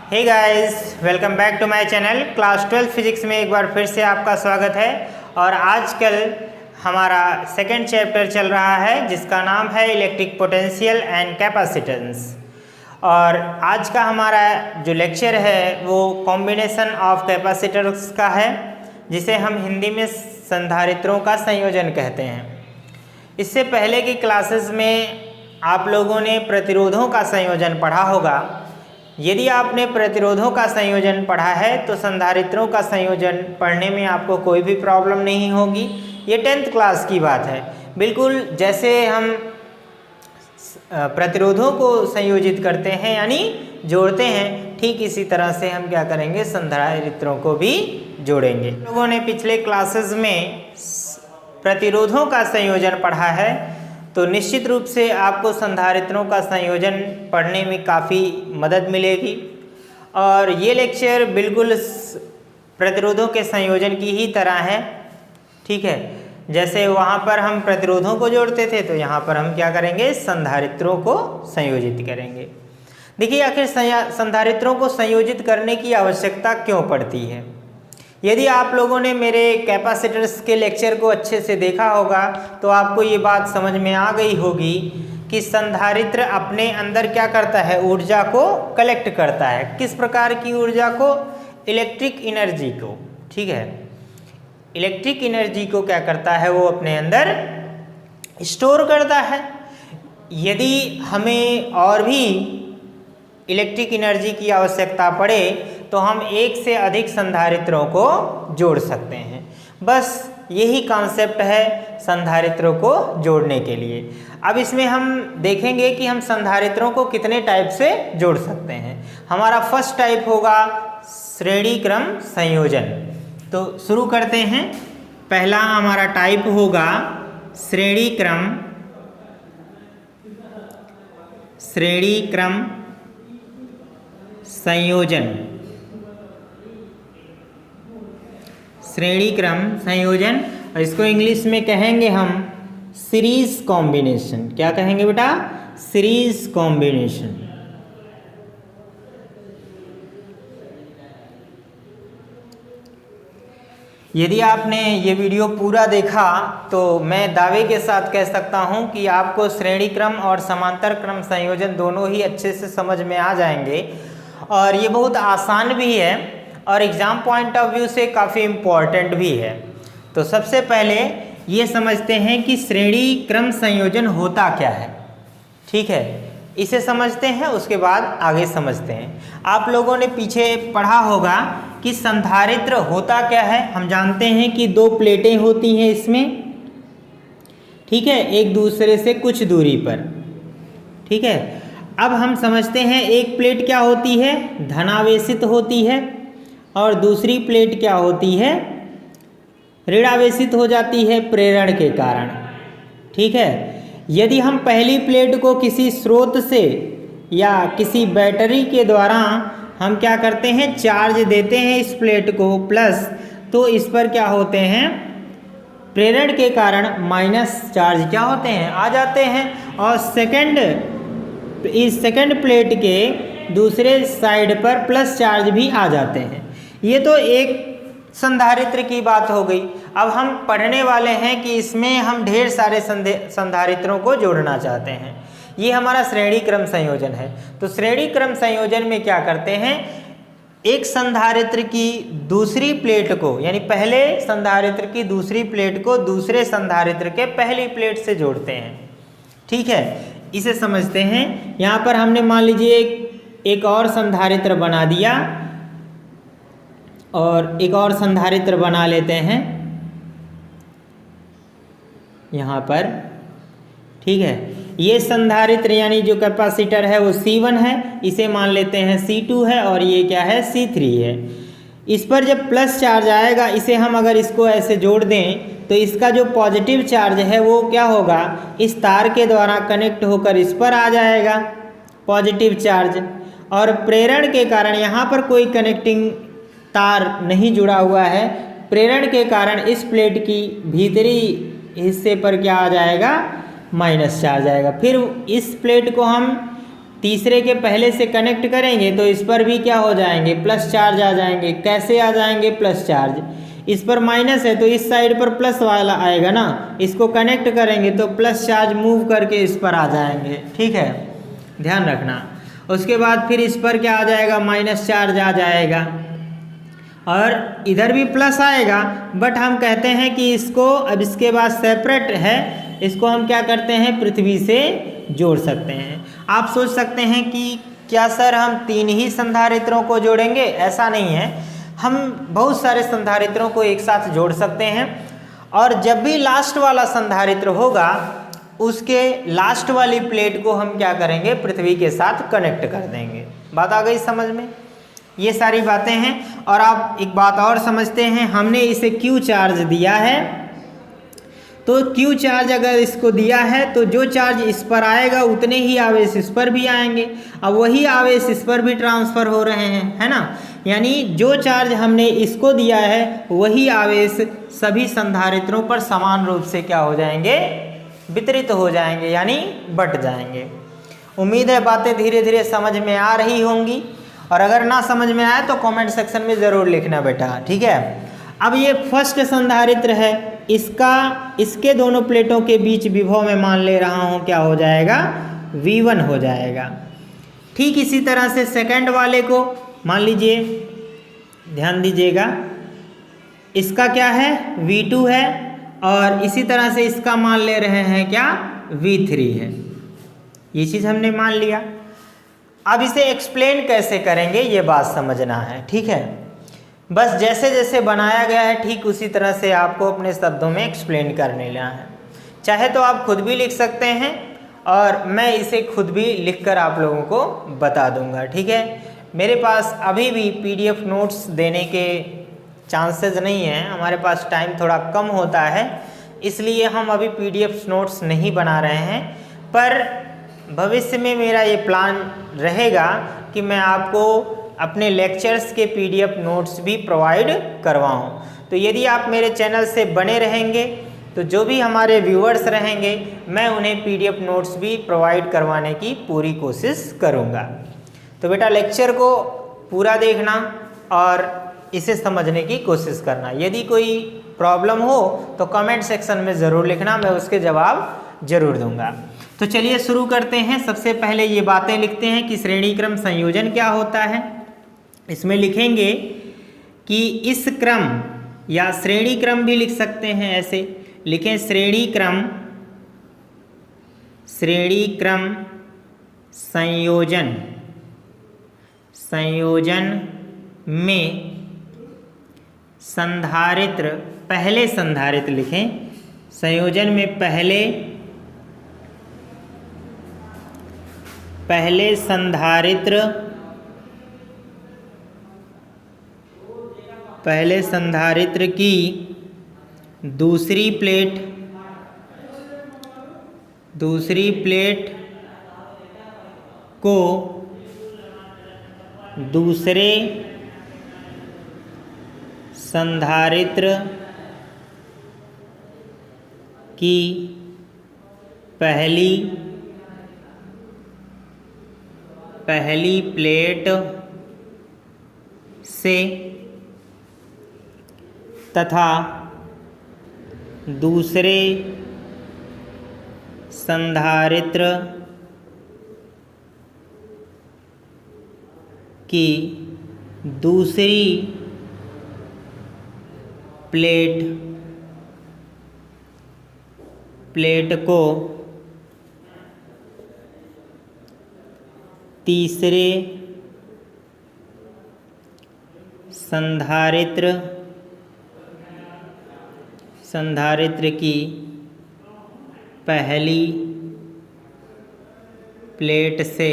Hey guys, welcome back to my channel. Class 12 physics में एक बार फिर से आपका स्वागत है। और आजकल हमारा सेकंड चैप्टर चल रहा है जिसका नाम है इलेक्ट्रिक पोटेंशियल एंड कैपेसिटेंस। और आज का हमारा जो लेक्चर है वो कॉम्बिनेशन ऑफ कैपेसिटर्स का है, जिसे हम हिंदी में संधारित्रों का संयोजन कहते हैं। इससे पहले की क्लासेस में आप लोगों ने प्रतिरोधों का संयोजन पढ़ा होगा। यदि आपने प्रतिरोधों का संयोजन पढ़ा है तो संधारित्रों का संयोजन पढ़ने में आपको कोई भी प्रॉब्लम नहीं होगी। ये 10th क्लास की बात है। बिल्कुल जैसे हम प्रतिरोधों को संयोजित करते हैं यानी जोड़ते हैं, ठीक इसी तरह से हम क्या करेंगे, संधारित्रों को भी जोड़ेंगे। लोगों ने पिछले क्लासेस में प्रतिरोधों का संयोजन पढ़ा है, तो निश्चित रूप से आपको संधारित्रों का संयोजन पढ़ने में काफ़ी मदद मिलेगी। और ये लेक्चर बिल्कुल प्रतिरोधों के संयोजन की ही तरह है, ठीक है। जैसे वहाँ पर हम प्रतिरोधों को जोड़ते थे, तो यहाँ पर हम क्या करेंगे, संधारित्रों को संयोजित करेंगे। देखिए, आखिर संधारित्रों को संयोजित करने की आवश्यकता क्यों पड़ती है। यदि आप लोगों ने मेरे कैपेसिटर्स के लेक्चर को अच्छे से देखा होगा तो आपको ये बात समझ में आ गई होगी कि संधारित्र अपने अंदर क्या करता है, ऊर्जा को कलेक्ट करता है। किस प्रकार की ऊर्जा को? इलेक्ट्रिक एनर्जी को, ठीक है। इलेक्ट्रिक एनर्जी को क्या करता है, वो अपने अंदर स्टोर करता है। यदि हमें और भी इलेक्ट्रिक एनर्जी की आवश्यकता पड़े तो हम एक से अधिक संधारित्रों को जोड़ सकते हैं। बस यही कॉन्सेप्ट है संधारित्रों को जोड़ने के लिए। अब इसमें हम देखेंगे कि हम संधारित्रों को कितने टाइप से जोड़ सकते हैं। हमारा फर्स्ट टाइप होगा श्रेणी क्रम संयोजन। तो शुरू करते हैं। पहला हमारा टाइप होगा श्रेणी क्रम संयोजन। श्रेणी क्रम संयोजन, और इसको इंग्लिश में कहेंगे हम सीरीज कॉम्बिनेशन। क्या कहेंगे बेटा? Series combination. यदि आपने ये वीडियो पूरा देखा तो मैं दावे के साथ कह सकता हूँ कि आपको श्रेणी क्रम और समांतर क्रम संयोजन दोनों ही अच्छे से समझ में आ जाएंगे। और ये बहुत आसान भी है और एग्ज़ाम पॉइंट ऑफ व्यू से काफ़ी इम्पॉर्टेंट भी है। तो सबसे पहले ये समझते हैं कि श्रेणी क्रम संयोजन होता क्या है, ठीक है। इसे समझते हैं, उसके बाद आगे समझते हैं। आप लोगों ने पीछे पढ़ा होगा कि संधारित्र होता क्या है। हम जानते हैं कि दो प्लेटें होती हैं इसमें, ठीक है, एक दूसरे से कुछ दूरी पर, ठीक है। अब हम समझते हैं एक प्लेट क्या होती है, धनावेशित होती है, और दूसरी प्लेट क्या होती है, ऋणावेशित हो जाती है प्रेरण के कारण, ठीक है। यदि हम पहली प्लेट को किसी स्रोत से या किसी बैटरी के द्वारा हम क्या करते हैं, चार्ज देते हैं इस प्लेट को प्लस, तो इस पर क्या होते हैं, प्रेरण के कारण माइनस चार्ज क्या होते हैं, आ जाते हैं। और इस सेकंड प्लेट के दूसरे साइड पर प्लस चार्ज भी आ जाते हैं। ये तो एक संधारित्र की बात हो गई। अब हम पढ़ने वाले हैं कि इसमें हम ढेर सारे संधारित्रों को जोड़ना चाहते हैं। ये हमारा श्रेणी क्रम संयोजन है। तो श्रेणी क्रम संयोजन में क्या करते हैं, एक संधारित्र की दूसरी प्लेट को, यानी पहले संधारित्र की दूसरी प्लेट को दूसरे संधारित्र के पहली प्लेट से जोड़ते हैं, ठीक है। इसे समझते हैं। यहाँ पर हमने मान लीजिए एक और संधारित्र बना दिया और एक और संधारित्र बना लेते हैं यहाँ पर, ठीक है। ये संधारित्र यानी जो कैपेसिटर है वो C1 है, इसे मान लेते हैं C2 है, और ये क्या है, C3 है। इस पर जब प्लस चार्ज आएगा, इसे हम अगर इसको ऐसे जोड़ दें तो इसका जो पॉजिटिव चार्ज है वो क्या होगा, इस तार के द्वारा कनेक्ट होकर इस पर आ जाएगा पॉजिटिव चार्ज। और प्रेरण के कारण यहाँ पर कोई कनेक्टिंग तार नहीं जुड़ा हुआ है, प्रेरण के कारण इस प्लेट की भीतरी हिस्से पर क्या आ जाएगा, माइनस चार्ज आएगा। फिर इस प्लेट को हम तीसरे के पहले से कनेक्ट करेंगे तो इस पर भी क्या हो जाएंगे, प्लस चार्ज आ जाएंगे। कैसे आ जाएंगे प्लस चार्ज, इस पर माइनस है तो इस साइड पर प्लस वाला आएगा ना, इसको कनेक्ट करेंगे तो प्लस चार्ज मूव करके इस पर आ जाएंगे। ठीक है, ध्यान रखना। उसके बाद फिर इस पर क्या आ जाएगा, माइनस चार्ज आ जाएगा और इधर भी प्लस आएगा। बट हम कहते हैं कि इसको अब इसके बाद सेपरेट है, इसको हम क्या करते हैं, पृथ्वी से जोड़ सकते हैं। आप सोच सकते हैं कि क्या सर हम 3 ही संधारित्रों को जोड़ेंगे, ऐसा नहीं है, हम बहुत सारे संधारित्रों को एक साथ जोड़ सकते हैं और जब भी लास्ट वाला संधारित्र होगा उसके लास्ट वाली प्लेट को हम क्या करेंगे, पृथ्वी के साथ कनेक्ट कर देंगे। बात आ गई समझ में, ये सारी बातें हैं। और आप एक बात और समझते हैं, हमने इसे क्यू चार्ज दिया है, तो क्यू चार्ज अगर इसको दिया है तो जो चार्ज इस पर आएगा उतने ही आवेश इस पर भी आएंगे, अब वही आवेश इस पर भी ट्रांसफ़र हो रहे हैं, है ना। यानी जो चार्ज हमने इसको दिया है वही आवेश सभी संधारित्रों पर समान रूप से क्या हो जाएंगे, वितरित हो जाएंगे, यानी बट जाएंगे। उम्मीद है बातें धीरे धीरे समझ में आ रही होंगी, और अगर ना समझ में आए तो कमेंट सेक्शन में ज़रूर लिखना बेटा, ठीक है। अब ये फर्स्ट संधारित्र है, इसके दोनों प्लेटों के बीच विभव में मान ले रहा हूँ क्या हो जाएगा, V1 हो जाएगा। ठीक इसी तरह से सेकंड वाले को मान लीजिए, ध्यान दीजिएगा, इसका क्या है, V2 है और इसी तरह से इसका मान ले रहे हैं क्या, V3 है। ये चीज़ हमने मान लिया। अब इसे एक्सप्लेन कैसे करेंगे ये बात समझना है, ठीक है। बस जैसे जैसे बनाया गया है ठीक उसी तरह से आपको अपने शब्दों में एक्सप्लेन करने लेना है। चाहे तो आप खुद भी लिख सकते हैं और मैं इसे खुद भी लिखकर आप लोगों को बता दूंगा, ठीक है। मेरे पास अभी भी PDF नोट्स देने के चांसेस नहीं हैं, हमारे पास टाइम थोड़ा कम होता है, इसलिए हम अभी PDF नोट्स नहीं बना रहे हैं। पर भविष्य में मेरा ये प्लान रहेगा कि मैं आपको अपने लेक्चर्स के PDF नोट्स भी प्रोवाइड करवाऊँ। तो यदि आप मेरे चैनल से बने रहेंगे तो जो भी हमारे व्यूअर्स रहेंगे मैं उन्हें PDF नोट्स भी प्रोवाइड करवाने की पूरी कोशिश करूँगा। तो बेटा लेक्चर को पूरा देखना और इसे समझने की कोशिश करना। यदि कोई प्रॉब्लम हो तो कमेंट सेक्शन में ज़रूर लिखना, मैं उसके जवाब ज़रूर दूँगा। तो चलिए शुरू करते हैं। सबसे पहले ये बातें लिखते हैं कि श्रेणी क्रम संयोजन क्या होता है। इसमें लिखेंगे कि इस क्रम या श्रेणी क्रम भी लिख सकते हैं, ऐसे लिखें, श्रेणी क्रम संयोजन में संधारित्र, पहले संधारित्र लिखें, संयोजन में पहले संधारित्र की दूसरी प्लेट को दूसरे संधारित्र की पहली प्लेट से तथा दूसरे संधारित्र की दूसरी प्लेट को तीसरे संधारित्र की पहली प्लेट से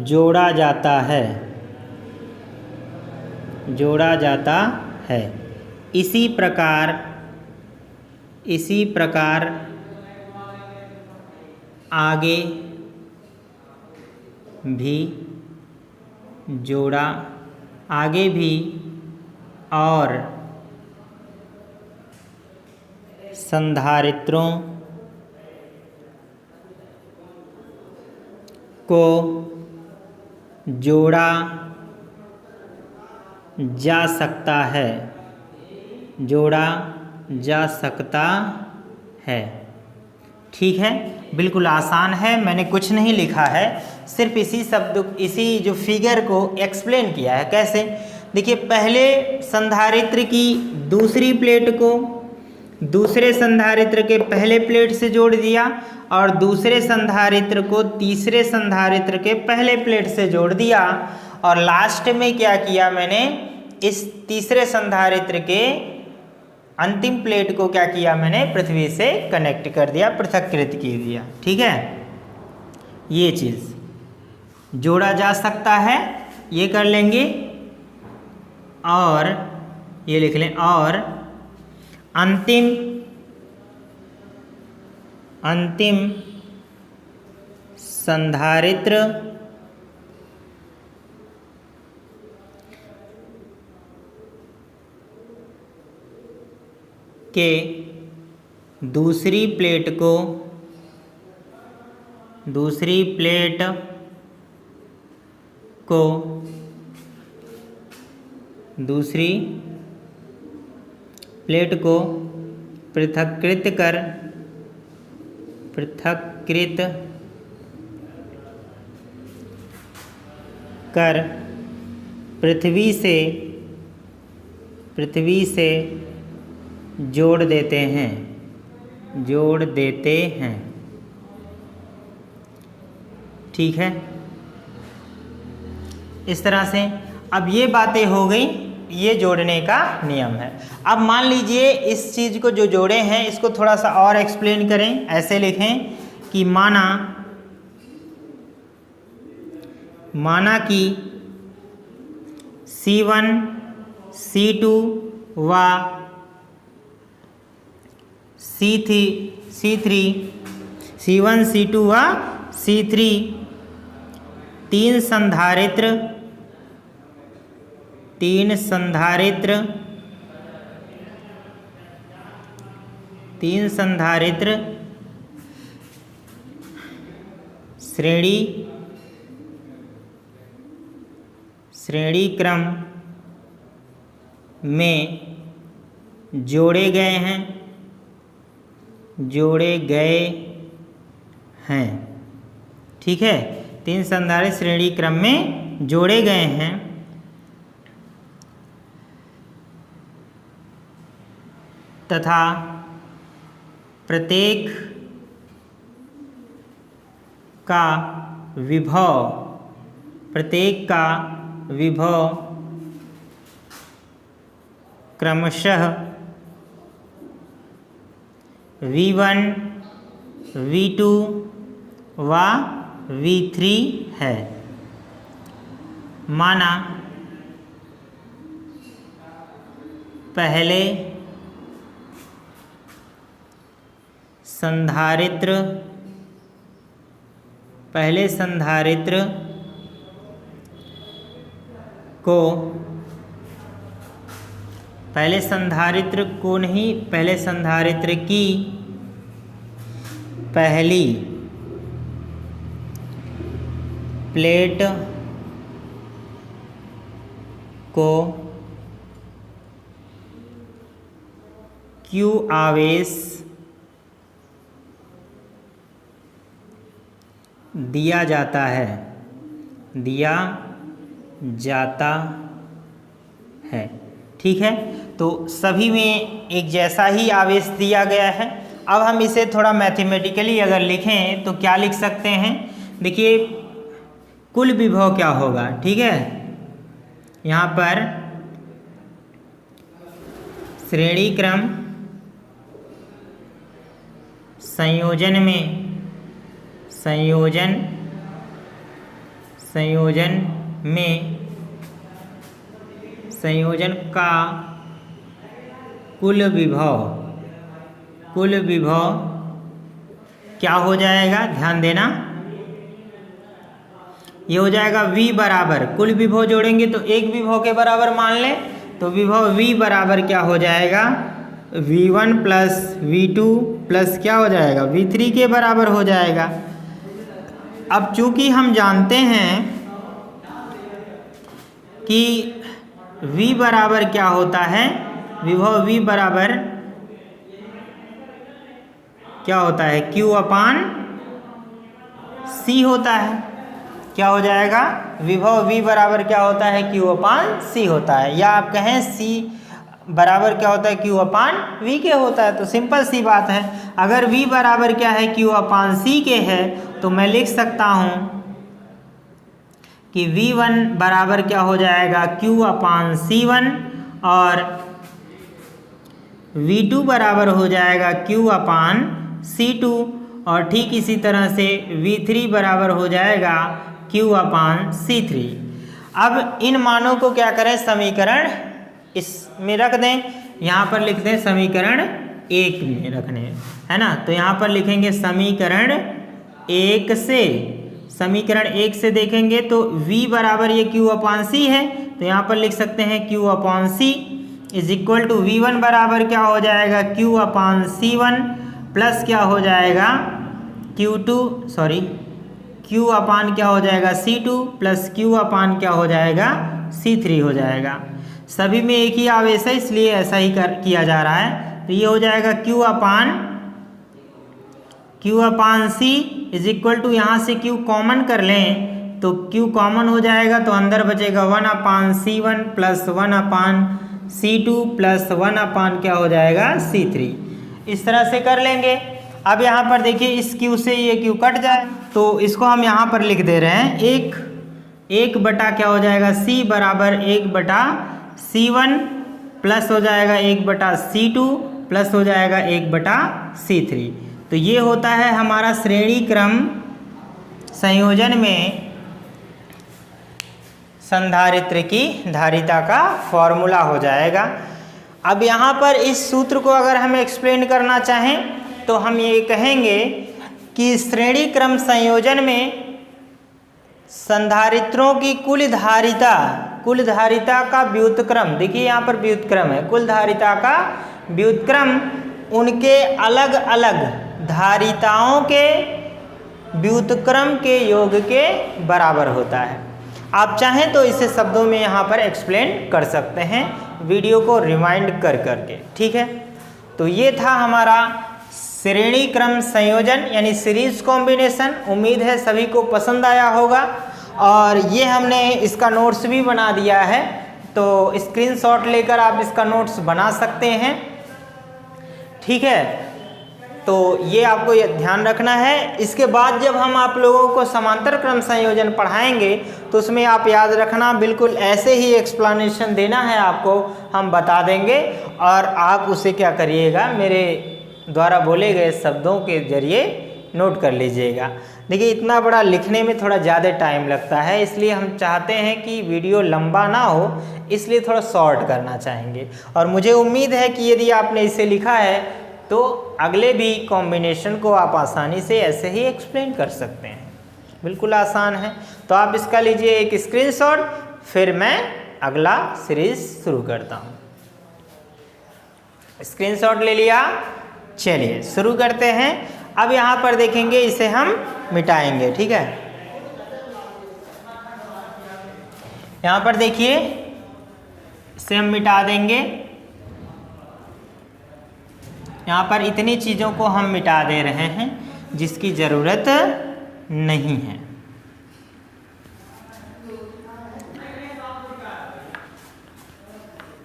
जोड़ा जाता है। इसी प्रकार आगे भी और संधारित्रों को जोड़ा जा सकता है, जोड़ा जा सकता है। ठीक है, बिल्कुल आसान है, मैंने कुछ नहीं लिखा है, सिर्फ इसी जो फिगर को एक्सप्लेन किया है। कैसे? देखिए, पहले संधारित्र की दूसरी प्लेट को दूसरे संधारित्र के पहले प्लेट से जोड़ दिया और दूसरे संधारित्र को तीसरे संधारित्र के पहले प्लेट से जोड़ दिया और लास्ट में क्या किया मैंने, इस तीसरे संधारित्र के अंतिम प्लेट को क्या किया मैंने, पृथ्वी से कनेक्ट कर दिया, पृथक्कृत कर दिया। ठीक है, ये चीज़ जोड़ा जा सकता है, ये कर लेंगे और ये लिख लें। और अंतिम संधारित्र के दूसरी प्लेट को पृथक्कृत कर पृथ्वी से जोड़ देते हैं। ठीक है, इस तरह से अब ये बातें हो गई, ये जोड़ने का नियम है। अब मान लीजिए इस चीज़ को जो जोड़े हैं इसको थोड़ा सा और एक्सप्लेन करें। ऐसे लिखें कि माना कि C1 C2 व C3 C1 C2 व C3 तीन संधारित्र श्रेणी क्रम में जोड़े गए हैं। ठीक है, तीन संधारित्र श्रेणी क्रम में जोड़े गए हैं तथा प्रत्येक का विभव क्रमशः V1 V2 व V3 है। माना पहले संधारित्र की पहली प्लेट को Q आवेश दिया जाता है। ठीक है, तो सभी में एक जैसा ही आवेश दिया गया है। अब हम इसे थोड़ा मैथमेटिकली अगर लिखें तो क्या लिख सकते हैं? देखिए, कुल विभव क्या होगा। ठीक है, यहाँ पर श्रेणी क्रम संयोजन का कुल विभव क्या हो जाएगा? ध्यान देना, ये हो जाएगा V बराबर, कुल विभव जोड़ेंगे तो एक विभव के बराबर मान लें, तो विभव V बराबर क्या हो जाएगा? V1 प्लस V2 प्लस क्या हो जाएगा V3 के बराबर हो जाएगा। अब चूंकि हम जानते हैं कि V बराबर क्या होता है, विभव V बराबर क्या होता है Q अपान C होता है। क्या हो जाएगा, विभव V बराबर क्या होता है Q अपान C होता है, या आप कहें C बराबर क्या होता है Q अपान V के होता है। तो सिंपल सी बात है, अगर V बराबर क्या है Q अपान C के है तो मैं लिख सकता हूं कि V1 बराबर क्या हो जाएगा Q अपान C1 और V2 बराबर हो जाएगा Q अपान C2 और ठीक इसी तरह से V3 बराबर हो जाएगा Q अपान C3। अब इन मानों को क्या करें, समीकरण इसमें रख दें, यहाँ पर लिख दें समीकरण 1 में रखने है ना। तो यहाँ पर लिखेंगे समीकरण 1 से, समीकरण 1 से देखेंगे तो V बराबर ये Q अपान C है, तो यहाँ पर लिख सकते हैं Q upon C is equal to V1 बराबर क्या हो जाएगा Q अपान C1 प्लस क्या हो जाएगा Q अपान क्या हो जाएगा C2 प्लस Q अपान क्या हो जाएगा C3 हो जाएगा। सभी में एक ही आवेश है इसलिए ऐसा ही किया जा रहा है। तो ये हो जाएगा Q upon C is equal to, यहाँ से Q कॉमन कर लें तो Q कॉमन हो जाएगा तो अंदर बचेगा 1 अपान C1 प्लस 1 अपान C2 प्लस 1 अपान क्या हो जाएगा C3। इस तरह से कर लेंगे। अब यहाँ पर देखिए इस Q से ये Q कट जाए तो इसको हम यहाँ पर लिख दे रहे हैं, एक बटा क्या हो जाएगा C बराबर 1 बटा C1 प्लस हो जाएगा 1 बटा C2 प्लस हो जाएगा 1 बटा C3। तो ये होता है हमारा श्रेणी क्रम संयोजन में संधारित्र की धारिता का फॉर्मूला हो जाएगा। अब यहाँ पर इस सूत्र को अगर हम एक्सप्लेन करना चाहें तो हम ये कहेंगे कि श्रेणी क्रम संयोजन में संधारित्रों की कुल धारिता का व्युत्क्रम, देखिए यहाँ पर व्युत्क्रम है, कुल धारिता का व्युत्क्रम उनके अलग अलग धारिताओं के व्युत्क्रम के योग के बराबर होता है। आप चाहें तो इसे शब्दों में यहाँ पर एक्सप्लेन कर सकते हैं वीडियो को रिवाइंड कर करके, ठीक है। तो ये था हमारा श्रेणी क्रम संयोजन यानी सीरीज कॉम्बिनेशन। उम्मीद है सभी को पसंद आया होगा और ये हमने इसका नोट्स भी बना दिया है, तो स्क्रीनशॉट लेकर आप इसका नोट्स बना सकते हैं, ठीक है। तो ये आपको ध्यान रखना है। इसके बाद जब हम आप लोगों को समांतर क्रम संयोजन पढ़ाएंगे तो उसमें आप याद रखना, बिल्कुल ऐसे ही एक्सप्लेनेशन देना है आपको, हम बता देंगे और आप उसे क्या करिएगा, मेरे द्वारा बोले गए शब्दों के जरिए नोट कर लीजिएगा। देखिए इतना बड़ा लिखने में थोड़ा ज़्यादा टाइम लगता है, इसलिए हम चाहते हैं कि वीडियो लंबा ना हो, इसलिए थोड़ा शॉर्ट करना चाहेंगे। और मुझे उम्मीद है कि यदि आपने इसे लिखा है तो अगले भी कॉम्बिनेशन को आप आसानी से ऐसे ही एक्सप्लेन कर सकते हैं, बिल्कुल आसान है। तो आप इसका लीजिए एक स्क्रीनशॉट, फिर मैं अगला सीरीज शुरू करता हूँ। स्क्रीनशॉट ले लिया, चलिए शुरू करते हैं। अब यहाँ पर देखेंगे इसे हम मिटाएंगे, ठीक है। यहाँ पर देखिए इसे हम मिटा देंगे, यहाँ पर इतनी चीज़ों को हम मिटा दे रहे हैं जिसकी ज़रूरत नहीं है।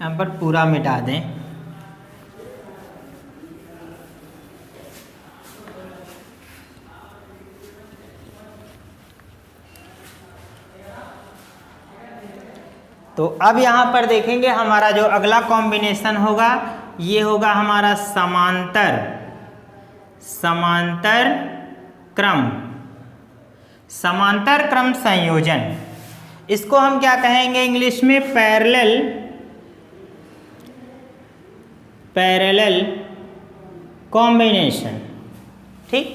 यहाँ पर पूरा मिटा दें। तो अब यहाँ पर देखेंगे हमारा जो अगला कॉम्बिनेशन होगा ये होगा हमारा समांतर क्रम संयोजन। इसको हम क्या कहेंगे इंग्लिश में, पैरेलल कॉम्बिनेशन, ठीक।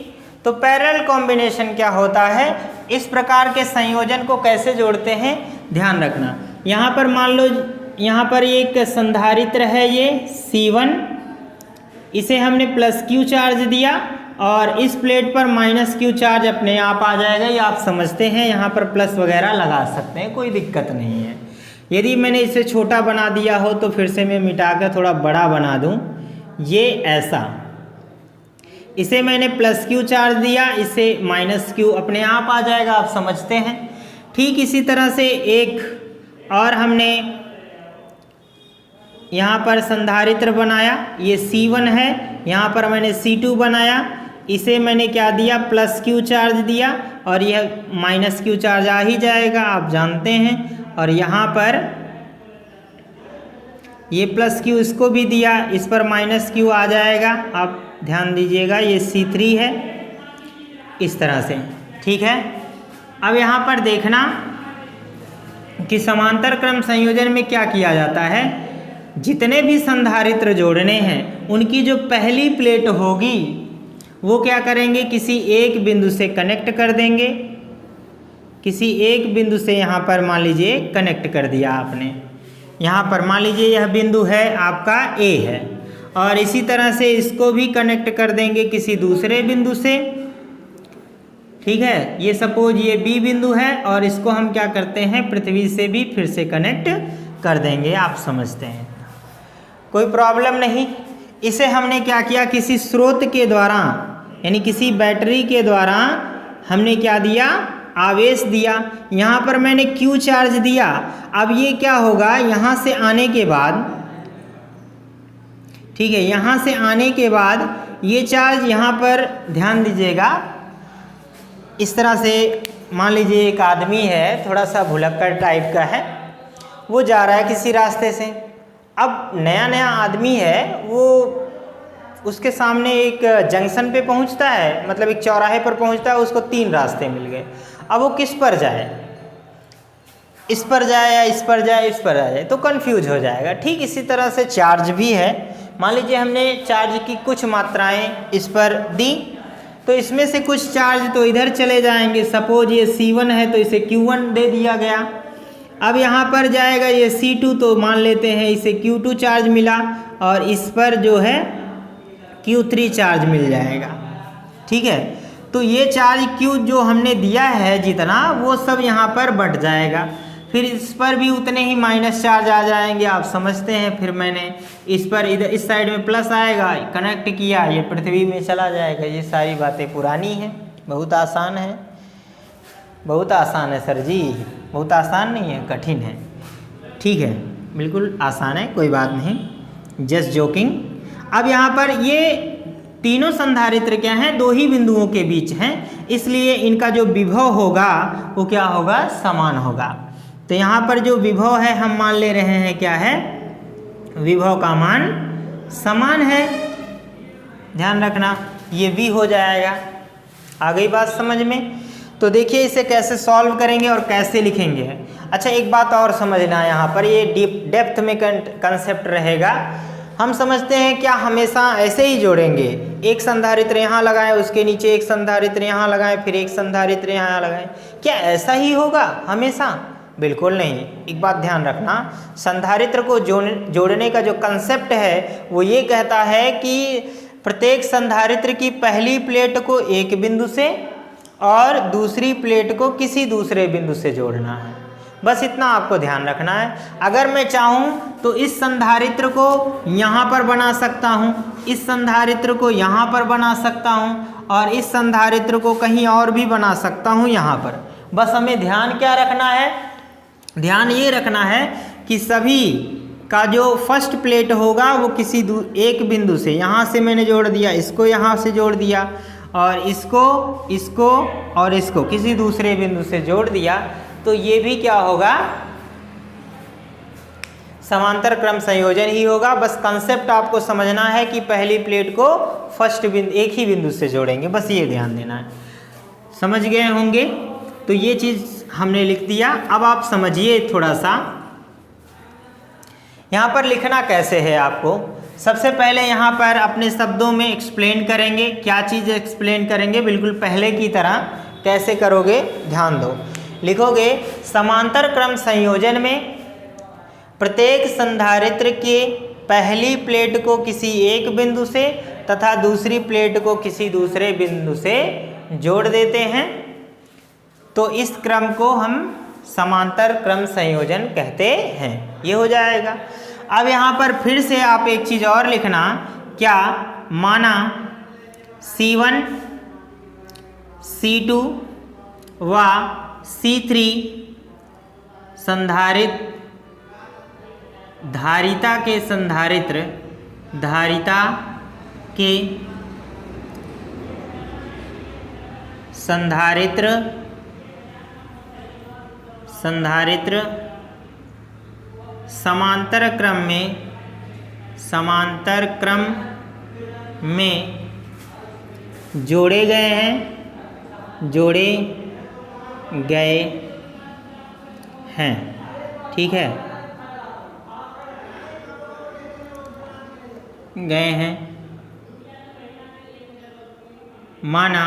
तो पैरेलल कॉम्बिनेशन क्या होता है, इस प्रकार के संयोजन को कैसे जोड़ते हैं ध्यान रखना। यहाँ पर मान लो यहाँ पर एक संधारित्र है ये C1 इसे हमने प्लस क्यू चार्ज दिया और इस प्लेट पर माइनस क्यू चार्ज अपने आप आ जाएगा, ये आप समझते हैं। यहाँ पर प्लस वगैरह लगा सकते हैं, कोई दिक्कत नहीं है। यदि मैंने इसे छोटा बना दिया हो तो फिर से मैं मिटा कर थोड़ा बड़ा बना दूँ, ये ऐसा। इसे मैंने प्लस क्यू चार्ज दिया, इसे माइनस क्यू अपने आप आ जाएगा, आप समझते हैं। ठीक इसी तरह से एक और हमने यहाँ पर संधारित्र बनाया, ये C1 है, यहाँ पर मैंने C2 बनाया, इसे मैंने क्या दिया, प्लस क्यू चार्ज दिया और यह माइनस क्यू चार्ज आ ही जाएगा, आप जानते हैं। और यहाँ पर ये प्लस क्यू इसको भी दिया, इस पर माइनस क्यू आ जाएगा, आप ध्यान दीजिएगा। ये C3 है, इस तरह से, ठीक है। अब यहाँ पर देखना कि समांतर क्रम संयोजन में क्या किया जाता है। जितने भी संधारित्र जोड़ने हैं उनकी जो पहली प्लेट होगी वो क्या करेंगे, किसी एक बिंदु से कनेक्ट कर देंगे। किसी एक बिंदु से यहाँ पर मान लीजिए कनेक्ट कर दिया आपने, यहाँ पर मान लीजिए यह बिंदु है आपका A है, और इसी तरह से इसको भी कनेक्ट कर देंगे किसी दूसरे बिंदु से, ठीक है। ये सपोज ये B बिंदु है और इसको हम क्या करते हैं, पृथ्वी से भी फिर से कनेक्ट कर देंगे, आप समझते हैं, कोई प्रॉब्लम नहीं। इसे हमने क्या किया, किसी स्रोत के द्वारा यानी किसी बैटरी के द्वारा हमने क्या दिया, आवेश दिया। यहाँ पर मैंने Q चार्ज दिया। अब ये क्या होगा, यहाँ से आने के बाद, ठीक है, यहाँ से आने के बाद ये चार्ज यहाँ पर ध्यान दीजिएगा, इस तरह से मान लीजिए एक आदमी है, थोड़ा सा भुलक्कड़ टाइप का है, वो जा रहा है किसी रास्ते से। अब नया नया आदमी है, वो उसके सामने एक जंक्शन पे पहुंचता है, मतलब एक चौराहे पर पहुंचता है, उसको 3 रास्ते मिल गए। अब वो किस पर जाए, इस पर जाए या इस पर जाए, इस पर जाए, तो कंफ्यूज हो जाएगा। ठीक इसी तरह से चार्ज भी है। मान लीजिए हमने चार्ज की कुछ मात्राएं इस पर दी, तो इसमें से कुछ चार्ज तो इधर चले जाएंगे। सपोज ये C1 है तो इसे Q1 दे दिया गया। अब यहाँ पर जाएगा ये C2, तो मान लेते हैं इसे Q2 चार्ज मिला, और इस पर जो है Q3 चार्ज मिल जाएगा, ठीक है। तो ये चार्ज Q जो हमने दिया है जितना, वो सब यहाँ पर बढ़ जाएगा, फिर इस पर भी उतने ही माइनस चार्ज आ जाएंगे, आप समझते हैं। फिर मैंने इस पर इधर इस साइड में प्लस आएगा, कनेक्ट किया, ये पृथ्वी में चला जाएगा। ये सारी बातें पुरानी हैं, बहुत आसान है, बहुत आसान है सर जी, बहुत आसान नहीं है, कठिन है, ठीक है, बिल्कुल आसान है, कोई बात नहीं, जस्ट जोकिंग। अब यहाँ पर ये तीनों संधारित्र क्या हैं, 2 ही बिंदुओं के बीच हैं, इसलिए इनका जो विभव होगा वो क्या होगा, समान होगा। तो यहाँ पर जो विभव है हम मान ले रहे हैं क्या है, विभव का मान समान है, ध्यान रखना, ये V हो जाएगा। आ गई बात समझ में। तो देखिए इसे कैसे सॉल्व करेंगे और कैसे लिखेंगे। अच्छा एक बात और समझना, यहाँ पर ये डेप्थ में कंसेप्ट रहेगा। हम समझते हैं क्या हमेशा ऐसे ही जोड़ेंगे, एक संधारित्र यहाँ लगाएं, उसके नीचे एक संधारित्र यहाँ लगाएं, फिर एक संधारित्र यहाँ लगाएं, क्या ऐसा ही होगा हमेशा? बिल्कुल नहीं। एक बात ध्यान रखना, संधारित्र को जोड़ने का जो कंसेप्ट है वो ये कहता है कि प्रत्येक संधारित्र की पहली प्लेट को एक बिंदु से और दूसरी प्लेट को किसी दूसरे बिंदु से जोड़ना है, बस इतना आपको ध्यान रखना है। अगर मैं चाहूँ तो इस संधारित्र को यहाँ पर बना सकता हूँ, इस संधारित्र को यहाँ पर बना सकता हूँ, और इस संधारित्र को कहीं और भी बना सकता हूँ यहाँ पर। बस हमें ध्यान क्या रखना है, ध्यान ये रखना है कि सभी का जो फर्स्ट प्लेट होगा वो किसी एक बिंदु से, यहाँ से मैंने जोड़ दिया, इसको यहाँ से जोड़ दिया, और इसको और इसको किसी दूसरे बिंदु से जोड़ दिया, तो ये भी क्या होगा, समांतर क्रम संयोजन ही होगा। बस कंसेप्ट आपको समझना है कि पहली प्लेट को फर्स्ट बिंदु एक ही बिंदु से जोड़ेंगे, बस ये ध्यान देना है। समझ गए होंगे। तो ये चीज़ हमने लिख दिया। अब आप समझिए थोड़ा सा, यहाँ पर लिखना कैसे है आपको। सबसे पहले यहाँ पर अपने शब्दों में एक्सप्लेन करेंगे। क्या चीज़ एक्सप्लेन करेंगे, बिल्कुल पहले की तरह। कैसे करोगे, ध्यान दो। लिखोगे समांतर क्रम संयोजन में प्रत्येक संधारित्र के पहली प्लेट को किसी एक बिंदु से तथा दूसरी प्लेट को किसी दूसरे बिंदु से जोड़ देते हैं, तो इस क्रम को हम समांतर क्रम संयोजन कहते हैं। ये हो जाएगा। अब यहाँ पर फिर से आप एक चीज़ और लिखना, क्या, माना C1 C2 व C3 संधारित्र धारिता के संधारित्र समांतर क्रम में जोड़े गए हैं। ठीक है, गए हैं। माना,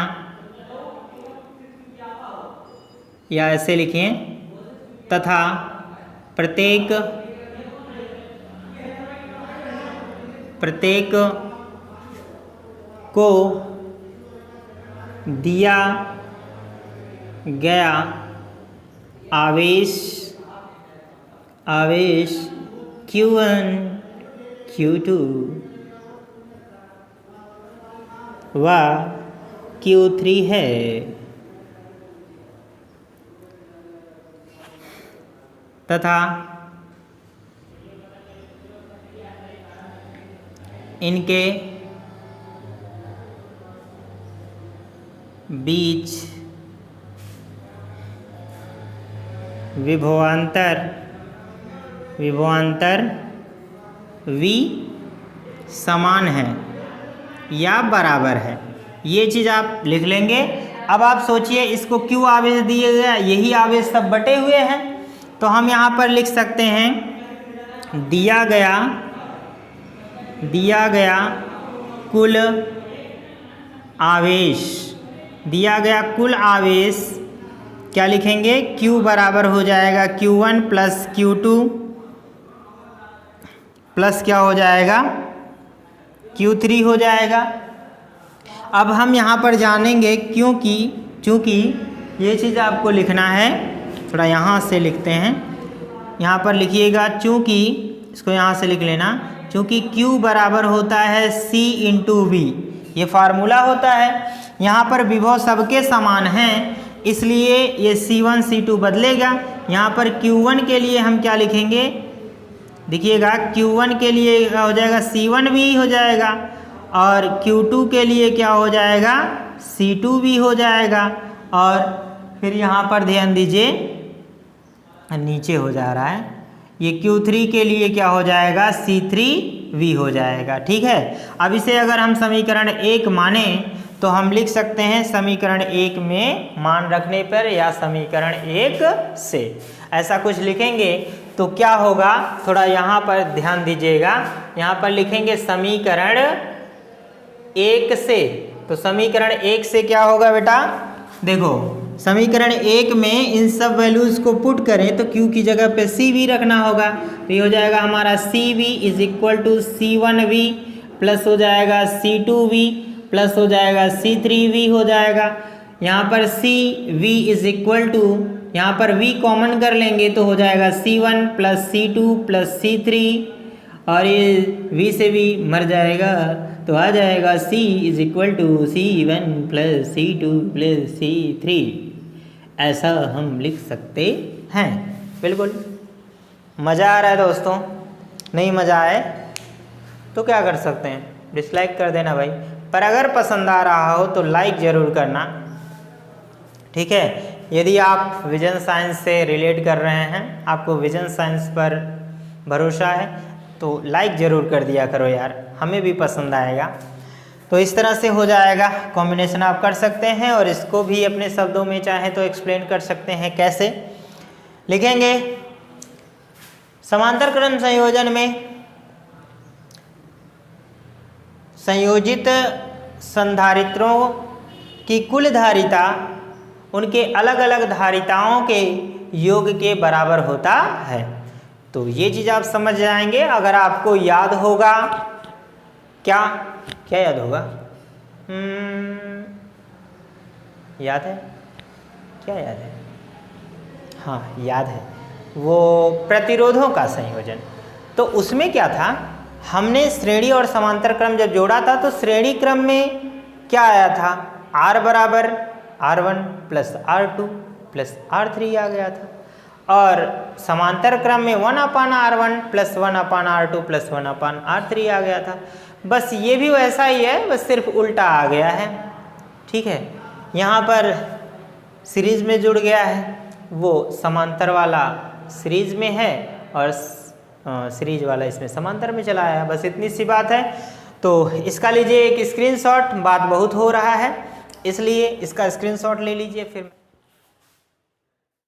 या ऐसे लिखिए, तथा प्रत्येक को दिया गया आवेश Q1 Q2 व Q3 है। तथा इनके बीच विभवांतर V समान है या बराबर है। ये चीज़ आप लिख लेंगे। अब आप सोचिए, इसको क्यों आवेश दिए गया, यही आवेश सब बटे हुए हैं, तो हम यहाँ पर लिख सकते हैं दिया गया कुल आवेश क्या लिखेंगे, Q बराबर हो जाएगा Q1 प्लस Q2 प्लस क्या हो जाएगा, Q3 हो जाएगा। अब हम यहाँ पर जानेंगे चूँकि ये चीज़ आपको लिखना है, थोड़ा यहाँ से लिखते हैं, यहाँ पर लिखिएगा, चूँकि इसको यहाँ से लिख लेना, चूँकि Q बराबर होता है C इंटू V, ये फार्मूला होता है। यहाँ पर विभव सबके समान हैं, इसलिए ये C1 C2 बदलेगा। यहाँ पर Q1 के लिए हम क्या लिखेंगे, देखिएगा, Q1 के लिए क्या हो जाएगा, C1 भी हो जाएगा, और Q2 के लिए क्या हो जाएगा, C2 भी हो जाएगा, और फिर यहाँ पर ध्यान दीजिए नीचे हो जा रहा है, ये Q3 के लिए क्या हो जाएगा, C3V हो जाएगा। ठीक है, अब इसे अगर हम समीकरण 1 माने तो हम लिख सकते हैं समीकरण 1 में मान रखने पर, या समीकरण 1 से ऐसा कुछ लिखेंगे तो क्या होगा, थोड़ा यहाँ पर ध्यान दीजिएगा। यहाँ पर लिखेंगे समीकरण 1 से, तो समीकरण 1 से क्या होगा बेटा, देखो समीकरण 1 में इन सब वैल्यूज़ को पुट करें तो Q की जगह पे CV रखना होगा, तो ये हो जाएगा हमारा CV is equal to C1V plus हो जाएगा C2V प्लस हो जाएगा C3V हो जाएगा। यहाँ पर CV इज इक्वल टू, यहाँ पर V कॉमन कर लेंगे तो हो जाएगा C1 plus C2 plus C3, और ये V से भी मर जाएगा तो आ जाएगा C is equal to C1 plus C2 plus C3। ऐसा हम लिख सकते हैं। बिल्कुल मज़ा आ रहा है दोस्तों, नहीं मज़ा आए तो क्या कर सकते हैं, डिसलाइक कर देना भाई, पर अगर पसंद आ रहा हो तो लाइक ज़रूर करना। ठीक है, यदि आप विजन साइंस से रिलेट कर रहे हैं, आपको विजन साइंस पर भरोसा है, तो लाइक ज़रूर कर दिया करो यार, हमें भी पसंद आएगा। तो इस तरह से हो जाएगा, कॉम्बिनेशन आप कर सकते हैं, और इसको भी अपने शब्दों में चाहे तो एक्सप्लेन कर सकते हैं। कैसे लिखेंगे, समांतर क्रम संयोजन में संयोजित संधारित्रों की कुल धारिता उनके अलग अलग धारिताओं के योग के बराबर होता है। तो ये चीज़ आप समझ जाएंगे। अगर आपको याद होगा, क्या क्या याद होगा? याद है? क्या याद है? हाँ याद है, वो प्रतिरोधों का संयोजन। तो उसमें क्या था, हमने श्रेणी और समांतर क्रम जब जोड़ा था तो श्रेणी क्रम में क्या आया था, R बराबर R1 plus R2 plus R3 आ गया था, और समांतर क्रम में 1/R1 plus 1/R2 plus 1/R3 आ गया था। बस ये भी वैसा ही है, बस सिर्फ उल्टा आ गया है। ठीक है, यहाँ पर सीरीज में जुड़ गया है, वो समांतर वाला सीरीज में है और सीरीज वाला इसमें समांतर में चला आया। बस इतनी सी बात है। तो इसका लीजिए एक स्क्रीनशॉट, बात बहुत हो रहा है इसलिए इसका स्क्रीनशॉट ले लीजिए फिर।